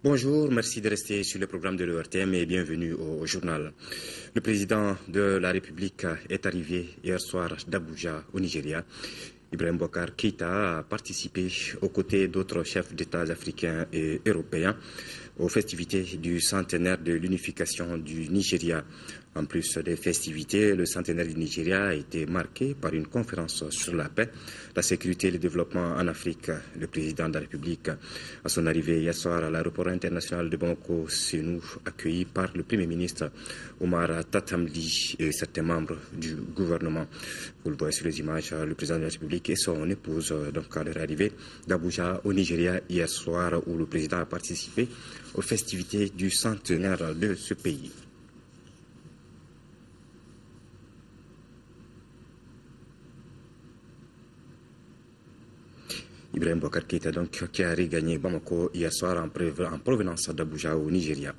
Bonjour, merci de rester sur le programme de l'ERTM et bienvenue au journal. Le président de la République est arrivé hier soir d'Abuja, au Nigeria. Ibrahim Boubacar Keïta a participé aux côtés d'autres chefs d'État africains et européens aux festivités du centenaire de l'unification du Nigeria. En plus des festivités, le centenaire du Nigeria a été marqué par une conférence sur la paix, la sécurité et le développement en Afrique. Le président de la République, à son arrivée hier soir à l'aéroport international de Bamako, s'est accueilli par le Premier ministre Omar Tatamli et certains membres du gouvernement. Vous le voyez sur les images, le président de la République et son épouse, donc à leur arrivée d'Abuja au Nigeria hier soir, où le président a participé aux festivités du centenaire de ce pays. Ibrahim Boubacar Keïta, donc, qui a regagné Bamako hier soir en provenance d'Abuja au Nigeria.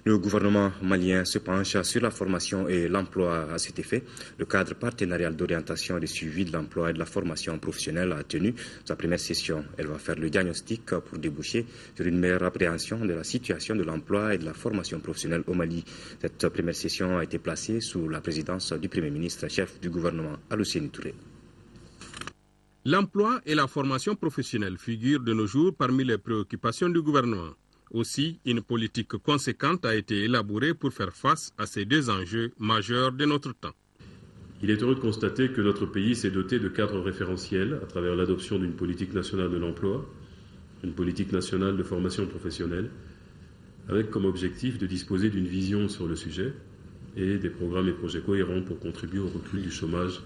Le gouvernement malien se penche sur la formation et l'emploi à cet effet. Le cadre partenarial d'orientation et de suivi de l'emploi et de la formation professionnelle a tenu sa première session. Elle va faire le diagnostic pour déboucher sur une meilleure appréhension de la situation de l'emploi et de la formation professionnelle au Mali. Cette première session a été placée sous la présidence du Premier ministre, chef du gouvernement, Alou-Séni Touré. L'emploi et la formation professionnelle figurent de nos jours parmi les préoccupations du gouvernement. Aussi, une politique conséquente a été élaborée pour faire face à ces deux enjeux majeurs de notre temps. Il est heureux de constater que notre pays s'est doté de cadres référentiels à travers l'adoption d'une politique nationale de l'emploi, une politique nationale de formation professionnelle, avec comme objectif de disposer d'une vision sur le sujet et des programmes et projets cohérents pour contribuer au recul du chômage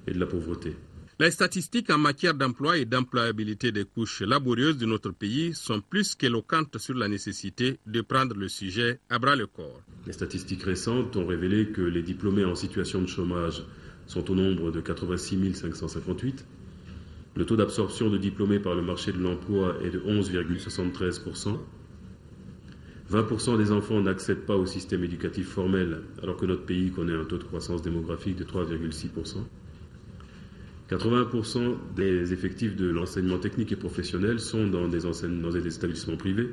et de la pauvreté. Les statistiques en matière d'emploi et d'employabilité des couches laborieuses de notre pays sont plus qu'éloquentes sur la nécessité de prendre le sujet à bras-le-corps. Les statistiques récentes ont révélé que les diplômés en situation de chômage sont au nombre de 86 558. Le taux d'absorption de diplômés par le marché de l'emploi est de 11,73%. 20% des enfants n'accèdent pas au système éducatif formel, alors que notre pays connaît un taux de croissance démographique de 3,6%. 80% des effectifs de l'enseignement technique et professionnel sont dans des établissements privés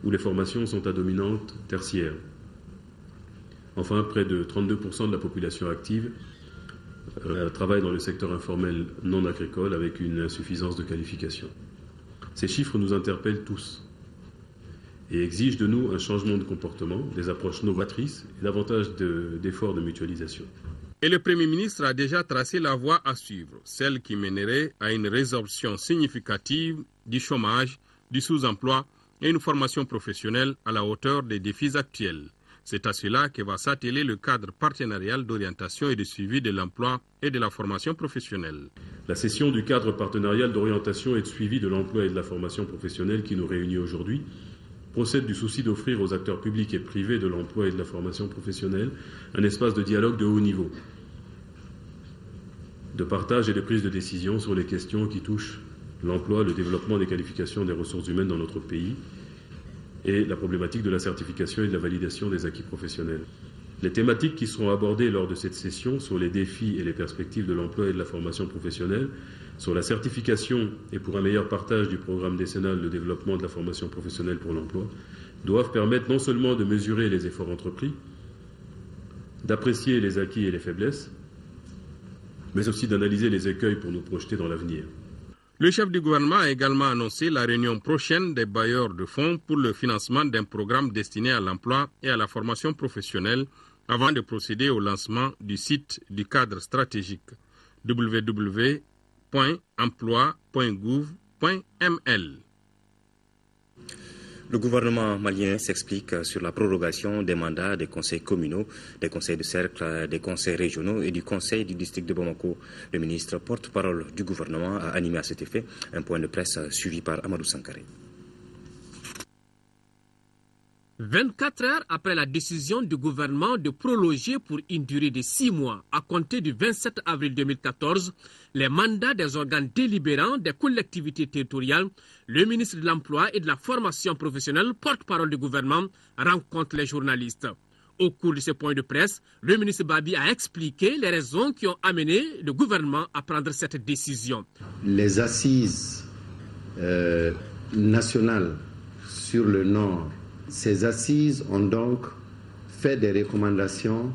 où les formations sont à dominante tertiaire. Enfin, près de 32% de la population active travaille dans le secteur informel non agricole avec une insuffisance de qualification. Ces chiffres nous interpellent tous et exigent de nous un changement de comportement, des approches novatrices et davantage d'efforts de mutualisation. Et le Premier ministre a déjà tracé la voie à suivre, celle qui mènerait à une résorption significative du chômage, du sous-emploi et une formation professionnelle à la hauteur des défis actuels. C'est à cela que va s'atteler le cadre partenarial d'orientation et de suivi de l'emploi et de la formation professionnelle. La session du cadre partenarial d'orientation et de suivi de l'emploi et de la formation professionnelle qui nous réunit aujourd'hui procède du souci d'offrir aux acteurs publics et privés de l'emploi et de la formation professionnelle un espace de dialogue de haut niveau, de partage et de prise de décision sur les questions qui touchent l'emploi, le développement des qualifications des ressources humaines dans notre pays et la problématique de la certification et de la validation des acquis professionnels. Les thématiques qui seront abordées lors de cette session sur les défis et les perspectives de l'emploi et de la formation professionnelle, sur la certification et pour un meilleur partage du programme décennal de développement de la formation professionnelle pour l'emploi, doivent permettre non seulement de mesurer les efforts entrepris, d'apprécier les acquis et les faiblesses, mais aussi d'analyser les écueils pour nous projeter dans l'avenir. Le chef du gouvernement a également annoncé la réunion prochaine des bailleurs de fonds pour le financement d'un programme destiné à l'emploi et à la formation professionnelle avant de procéder au lancement du site du cadre stratégique www.emploi.gouv.ml. Le gouvernement malien s'explique sur la prorogation des mandats des conseils communaux, des conseils de cercle, des conseils régionaux et du conseil du district de Bamako. Le ministre porte-parole du gouvernement a animé à cet effet un point de presse suivi par Amadou Sankaré. 24 heures après la décision du gouvernement de prolonger pour une durée de 6 mois à compter du 27 avril 2014 les mandats des organes délibérants des collectivités territoriales, le ministre de l'Emploi et de la Formation professionnelle, porte-parole du gouvernement, rencontre les journalistes. Au cours de ce point de presse, le ministre Babi a expliqué les raisons qui ont amené le gouvernement à prendre cette décision. Les assises nationales sur le Nord, ces assises ont donc fait des recommandations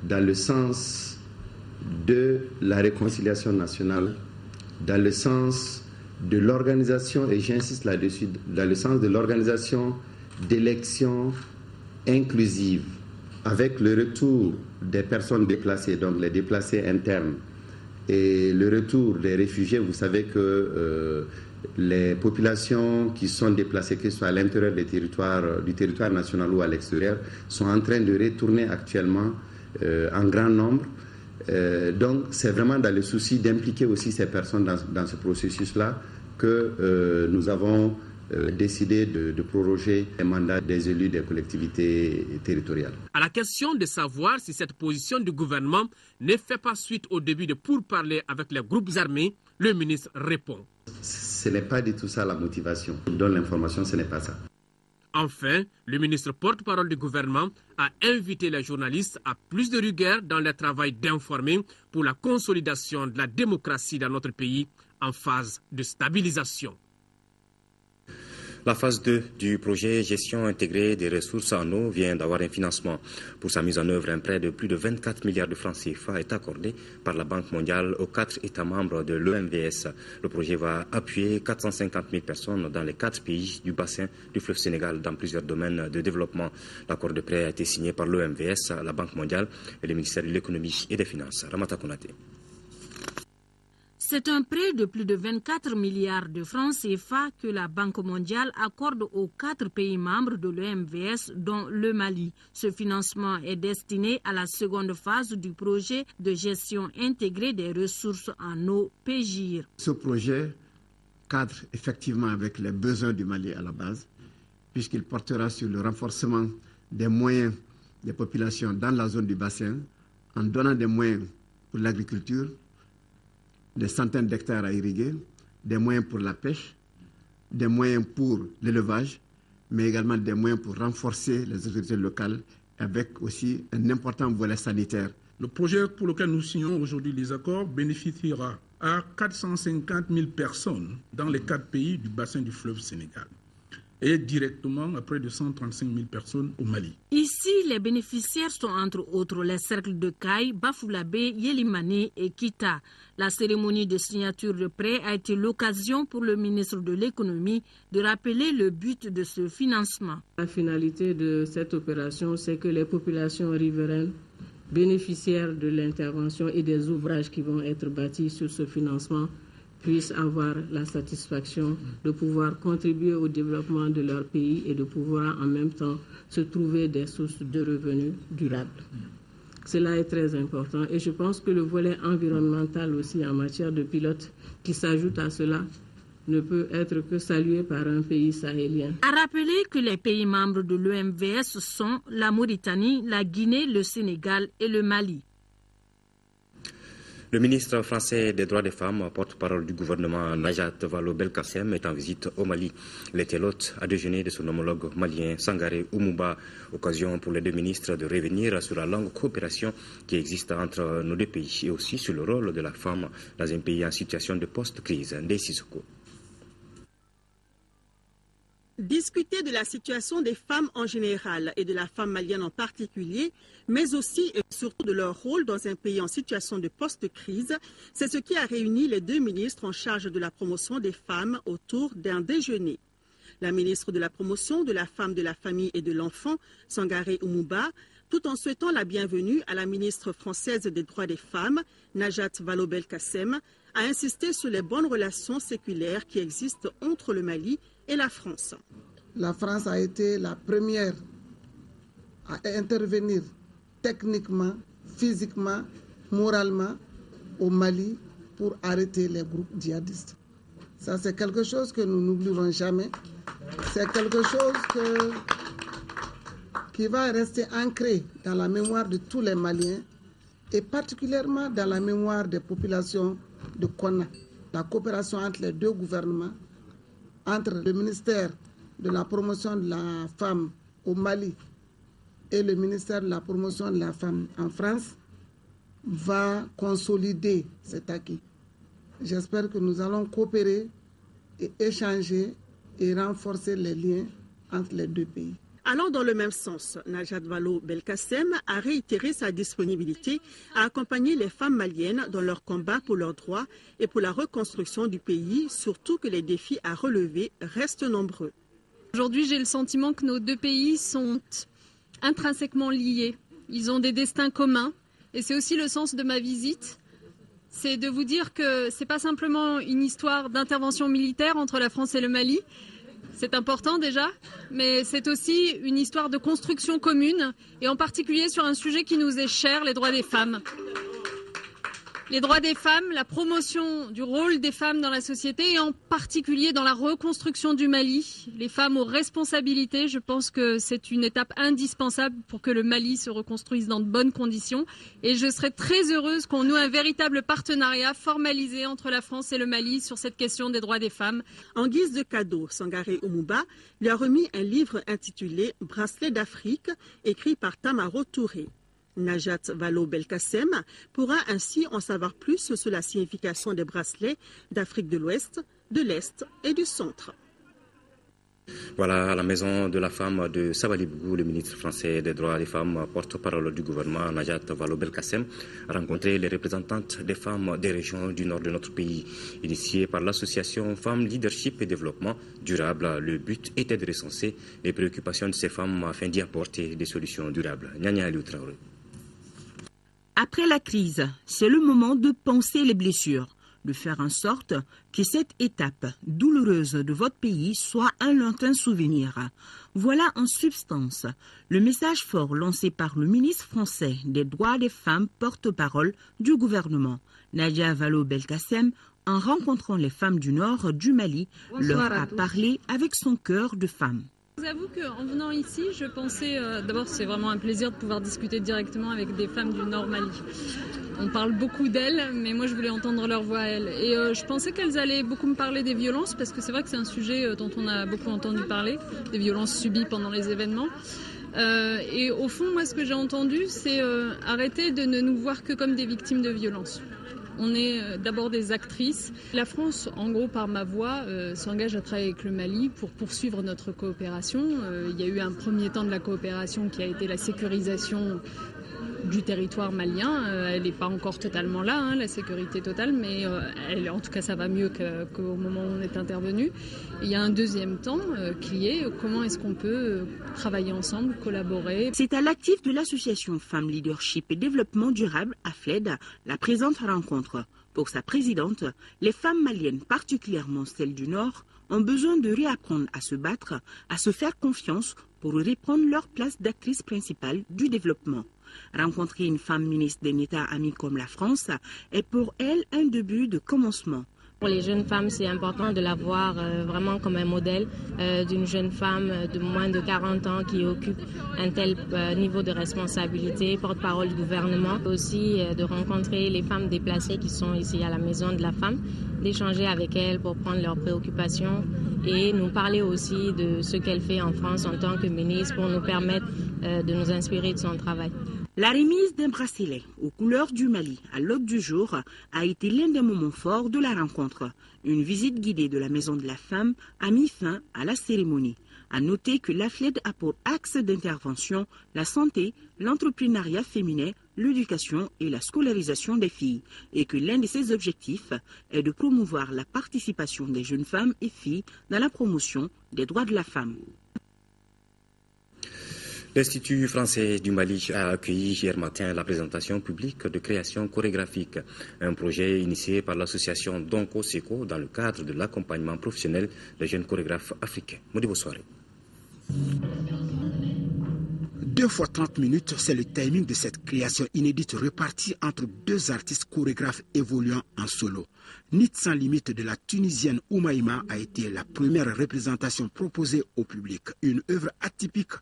dans le sens de la réconciliation nationale, dans le sens de l'organisation, et j'insiste là-dessus, dans le sens de l'organisation d'élections inclusives, avec le retour des personnes déplacées, donc les déplacés internes, et le retour des réfugiés. Vous savez que les populations qui sont déplacées, que ce soit à l'intérieur du territoire national ou à l'extérieur, sont en train de retourner actuellement en grand nombre. Donc c'est vraiment dans le souci d'impliquer aussi ces personnes dans ce processus-là que nous avons décidé de proroger les mandats des élus des collectivités territoriales. À la question de savoir si cette position du gouvernement ne fait pas suite au début de pourparlers avec les groupes armés, le ministre répond. Ce n'est pas du tout ça la motivation. Je donne l'information, ce n'est pas ça. Enfin, le ministre porte-parole du gouvernement a invité les journalistes à plus de rigueur dans leur travail d'informer pour la consolidation de la démocratie dans notre pays en phase de stabilisation. La phase 2 du projet Gestion intégrée des ressources en eau vient d'avoir un financement. Pour sa mise en œuvre, un prêt de plus de 24 milliards de francs CFA est accordé par la Banque mondiale aux 4 États membres de l'OMVS. Le projet va appuyer 450 000 personnes dans les 4 pays du bassin du fleuve Sénégal dans plusieurs domaines de développement. L'accord de prêt a été signé par l'OMVS, la Banque mondiale et le ministère de l'économie et des finances. Ramata Konaté. C'est un prêt de plus de 24 milliards de francs CFA que la Banque mondiale accorde aux 4 pays membres de l'OMVS, dont le Mali. Ce financement est destiné à la seconde phase du projet de gestion intégrée des ressources en eau PGIR. Ce projet cadre effectivement avec les besoins du Mali à la base, puisqu'il portera sur le renforcement des moyens des populations dans la zone du bassin, en donnant des moyens pour l'agriculture, des centaines d'hectares à irriguer, des moyens pour la pêche, des moyens pour l'élevage, mais également des moyens pour renforcer les autorités locales, avec aussi un important volet sanitaire. Le projet pour lequel nous signons aujourd'hui les accords bénéficiera à 450 000 personnes dans les 4 pays du bassin du fleuve Sénégal et directement à près de 135 000 personnes au Mali. Ici, les bénéficiaires sont entre autres les cercles de Kaye, Bafoulabé, Yelimane et Kita. La cérémonie de signature de prêt a été l'occasion pour le ministre de l'économie de rappeler le but de ce financement. La finalité de cette opération, c'est que les populations riveraines bénéficiaires de l'intervention et des ouvrages qui vont être bâtis sur ce financement puissent avoir la satisfaction de pouvoir contribuer au développement de leur pays et de pouvoir en même temps se trouver des sources de revenus durables. Cela est très important et je pense que le volet environnemental aussi en matière de pilote qui s'ajoute à cela ne peut être que salué par un pays sahélien. À rappeler que les pays membres de l'OMVS sont la Mauritanie, la Guinée, le Sénégal et le Mali. Le ministre français des droits des femmes, porte-parole du gouvernement Najat Vallaud-Belkacem, est en visite au Mali. Il était l'hôte à déjeuner de son homologue malien Sangaré Oumouba. Occasion pour les deux ministres de revenir sur la longue coopération qui existe entre nos deux pays et aussi sur le rôle de la femme dans un pays en situation de post-crise. Ndeye Sissoko. Discuter de la situation des femmes en général et de la femme malienne en particulier, mais aussi et surtout de leur rôle dans un pays en situation de post-crise, c'est ce qui a réuni les deux ministres en charge de la promotion des femmes autour d'un déjeuner. La ministre de la promotion de la femme, de la famille et de l'enfant, Sangaré Oumouba, tout en souhaitant la bienvenue à la ministre française des droits des femmes, Najat Vallaud-Belkacem, a insisté sur les bonnes relations séculaires qui existent entre le Mali et la France. La France a été la première à intervenir techniquement, physiquement, moralement au Mali pour arrêter les groupes djihadistes. Ça, c'est quelque chose que nous n'oublierons jamais. C'est quelque chose qui va rester ancré dans la mémoire de tous les Maliens et particulièrement dans la mémoire des populations de Konna. La coopération entre les deux gouvernements, entre le ministère de la promotion de la femme au Mali et le ministère de la promotion de la femme en France va consolider cet acquis. J'espère que nous allons coopérer et échanger et renforcer les liens entre les deux pays. Allant dans le même sens, Najat Vallaud-Belkacem a réitéré sa disponibilité à accompagner les femmes maliennes dans leur combat pour leurs droits et pour la reconstruction du pays, surtout que les défis à relever restent nombreux. Aujourd'hui, j'ai le sentiment que nos deux pays sont intrinsèquement liés. Ils ont des destins communs et c'est aussi le sens de ma visite. C'est de vous dire que ce n'est pas simplement une histoire d'intervention militaire entre la France et le Mali. C'est important déjà, mais c'est aussi une histoire de construction commune et en particulier sur un sujet qui nous est cher, les droits des femmes. Les droits des femmes, la promotion du rôle des femmes dans la société et en particulier dans la reconstruction du Mali. Les femmes aux responsabilités, je pense que c'est une étape indispensable pour que le Mali se reconstruise dans de bonnes conditions. Et je serais très heureuse qu'on noue un véritable partenariat formalisé entre la France et le Mali sur cette question des droits des femmes. En guise de cadeau, Sangaré Oumouba lui a remis un livre intitulé « Bracelet d'Afrique » écrit par Tamaro Touré. Najat Vallaud-Belkacem pourra ainsi en savoir plus sur la signification des bracelets d'Afrique de l'Ouest, de l'Est et du Centre. Voilà, à la maison de la femme de Sabalibougou, le ministre français des droits des femmes, porte-parole du gouvernement, Najat Vallaud-Belkacem, a rencontré les représentantes des femmes des régions du nord de notre pays. Initiée par l'association Femmes Leadership et Développement Durable, le but était de recenser les préoccupations de ces femmes afin d'y apporter des solutions durables. Nyanya Aliou Traoré. Après la crise, c'est le moment de penser les blessures, de faire en sorte que cette étape douloureuse de votre pays soit un lointain souvenir. Voilà en substance le message fort lancé par le ministre français des droits des femmes, porte-parole du gouvernement, Najat Vallaud-Belkacem, en rencontrant les femmes du nord du Mali, leur a parlé avec son cœur de femme. Je vous avoue qu'en venant ici, je pensais, d'abord c'est vraiment un plaisir de pouvoir discuter directement avec des femmes du Nord Mali. On parle beaucoup d'elles, mais moi je voulais entendre leur voix à elles. Et je pensais qu'elles allaient beaucoup me parler des violences, parce que c'est vrai que c'est un sujet dont on a beaucoup entendu parler, des violences subies pendant les événements. Et au fond, moi ce que j'ai entendu, c'est arrêter de ne nous voir que comme des victimes de violences. On est d'abord des actrices. La France, en gros, par ma voix, s'engage à travailler avec le Mali pour poursuivre notre coopération. Il y a eu un premier temps de la coopération qui a été la sécurisation du territoire malien. Elle n'est pas encore totalement là, la sécurité totale, mais en tout cas ça va mieux qu'au moment où on est intervenu. Il y a un deuxième temps qui est comment est-ce qu'on peut travailler ensemble, collaborer. C'est à l'actif de l'association Femmes Leadership et Développement Durable, AFLED, la présente rencontre. Pour sa présidente, les femmes maliennes, particulièrement celles du Nord, ont besoin de réapprendre à se battre, à se faire confiance pour reprendre leur place d'actrice principale du développement. Rencontrer une femme ministre d'un État ami comme la France est pour elle un début de commencement. Pour les jeunes femmes, c'est important de la voir vraiment comme un modèle d'une jeune femme de moins de 40 ans qui occupe un tel niveau de responsabilité, porte-parole du gouvernement. Aussi de rencontrer les femmes déplacées qui sont ici à la Maison de la Femme, d'échanger avec elles pour prendre leurs préoccupations et nous parler aussi de ce qu'elle fait en France en tant que ministre pour nous permettre de nous inspirer de son travail. La remise d'un bracelet aux couleurs du Mali à l'aube du jour a été l'un des moments forts de la rencontre. Une visite guidée de la Maison de la Femme a mis fin à la cérémonie. À noter que l'AFLED a pour axe d'intervention la santé, l'entrepreneuriat féminin, l'éducation et la scolarisation des filles, et que l'un de ses objectifs est de promouvoir la participation des jeunes femmes et filles dans la promotion des droits de la femme. L'Institut français du Mali a accueilli hier matin la présentation publique de création chorégraphique, un projet initié par l'association Donko Seko dans le cadre de l'accompagnement professionnel des jeunes chorégraphes africains. Modibo Soare. 2 fois 30 minutes, c'est le timing de cette création inédite repartie entre 2 artistes chorégraphes évoluant en solo. Nid sans limite de la Tunisienne Oumaïma a été la première représentation proposée au public. Une œuvre atypique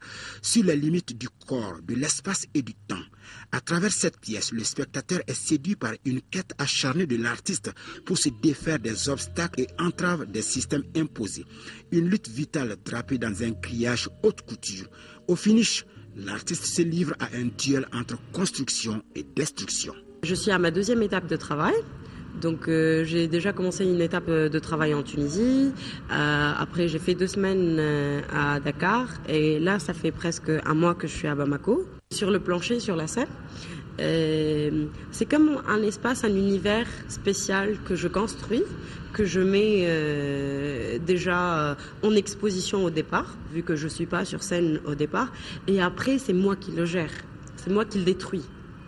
sur les limites du corps, de l'espace et du temps. À travers cette pièce, le spectateur est séduit par une quête acharnée de l'artiste pour se défaire des obstacles et entraves des systèmes imposés. Une lutte vitale drapée dans un grillage haute couture. Au finish, l'artiste se livre à un duel entre construction et destruction. Je suis à ma deuxième étape de travail. Donc j'ai déjà commencé une étape de travail en Tunisie. Après j'ai fait 2 semaines à Dakar. Et là ça fait presque un mois que je suis à Bamako. Sur le plancher, sur la scène. C'est comme un espace, un univers spécial que je construis, que je mets déjà en exposition au départ, vu que je ne suis pas sur scène au départ. Et après, c'est moi qui le gère, c'est moi qui le détruis.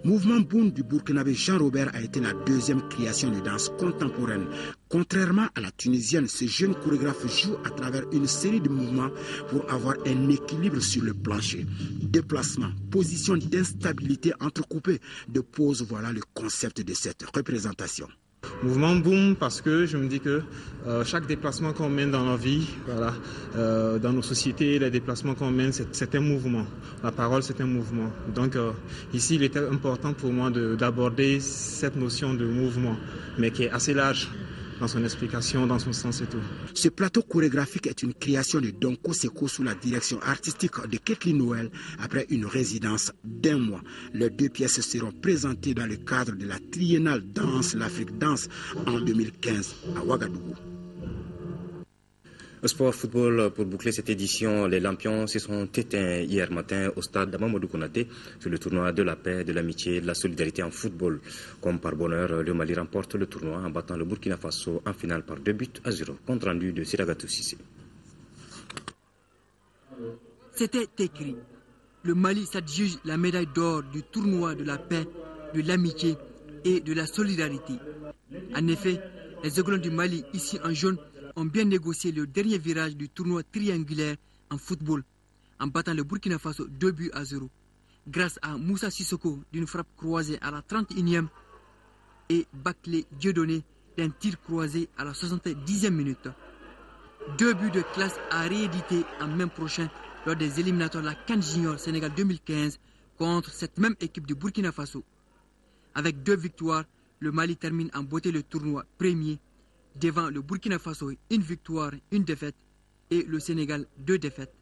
Mouvement Boum du Burkinabé Jean-Robert a été la deuxième création de danse contemporaine. Contrairement à la tunisienne, ce jeune chorégraphe joue à travers une série de mouvements pour avoir un équilibre sur le plancher. Déplacement, position d'instabilité entrecoupée de poses, voilà le concept de cette représentation. Mouvement Boum parce que je me dis que chaque déplacement qu'on mène dans la vie, voilà, dans nos sociétés, les déplacements qu'on mène, c'est un mouvement. La parole, c'est un mouvement. Donc ici, il était important pour moi d'aborder cette notion de mouvement, mais qui est assez large dans son explication, dans son sens et tout. Ce plateau chorégraphique est une création de Donko Seko sous la direction artistique de Kathleen Noël après une résidence d'1 mois. Les 2 pièces seront présentées dans le cadre de la triennale Danse, l'Afrique Danse en 2015 à Ouagadougou. Sport football, pour boucler cette édition, les Lampions se sont éteints hier matin au stade d'Amamadou Konaté sur le tournoi de la paix, de l'amitié et de la solidarité en football. Comme par bonheur, le Mali remporte le tournoi en battant le Burkina Faso en finale par 2-0. Compte rendu de Siragatou Sissé. C'était écrit. Le Mali s'adjuge la médaille d'or du tournoi de la paix, de l'amitié et de la solidarité. En effet, les Aiglons du Mali, ici en jaune, ont bien négocié le dernier virage du tournoi triangulaire en football en battant le Burkina Faso 2-0 grâce à Moussa Sissoko d'une frappe croisée à la 31e et Baklé Dieudonné d'un tir croisé à la 70e minute. 2 buts de classe à rééditer en mai prochain lors des éliminatoires de la CAN Junior Sénégal 2015 contre cette même équipe du Burkina Faso. Avec 2 victoires, le Mali termine en beauté le tournoi premier devant le Burkina Faso, 1 victoire, 1 défaite et le Sénégal 2 défaites.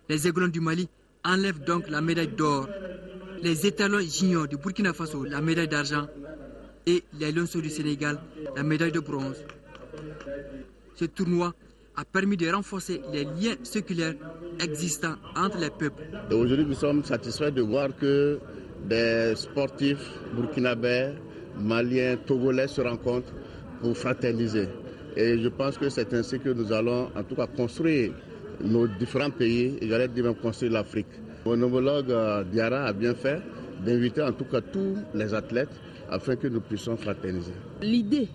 Les Aiglons du Mali enlèvent donc la médaille d'or, les étalons juniors du Burkina Faso la médaille d'argent et les Lionceaux du Sénégal la médaille de bronze. Ce tournoi a permis de renforcer les liens séculaires existants entre les peuples. Aujourd'hui, nous sommes satisfaits de voir que des sportifs burkinabés, maliens, togolais se rencontrent pour fraterniser. Et je pense que c'est ainsi que nous allons en tout cas construire nos différents pays et j'allais dire même construire l'Afrique. Mon homologue Diarra a bien fait d'inviter en tout cas tous les athlètes afin que nous puissions fraterniser. L'idée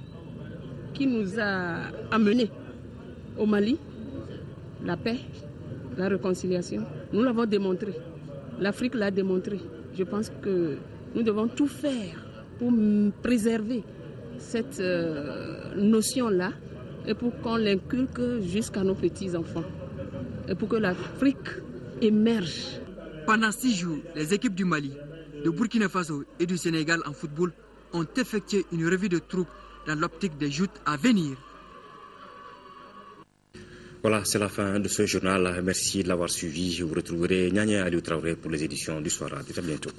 qui nous a amenés au Mali, la paix, la réconciliation, nous l'avons démontré. L'Afrique l'a démontré. Je pense que nous devons tout faire pour préserver cette notion-là et pour qu'on l'inculque jusqu'à nos petits-enfants et pour que l'Afrique émerge. Pendant 6 jours, les équipes du Mali, de Burkina Faso et du Sénégal en football ont effectué une revue de troupes dans l'optique des joutes à venir. Voilà, c'est la fin de ce journal. Merci de l'avoir suivi. Vous retrouverez Nyanya Aliou Traoré pour les éditions du soir. À très bientôt.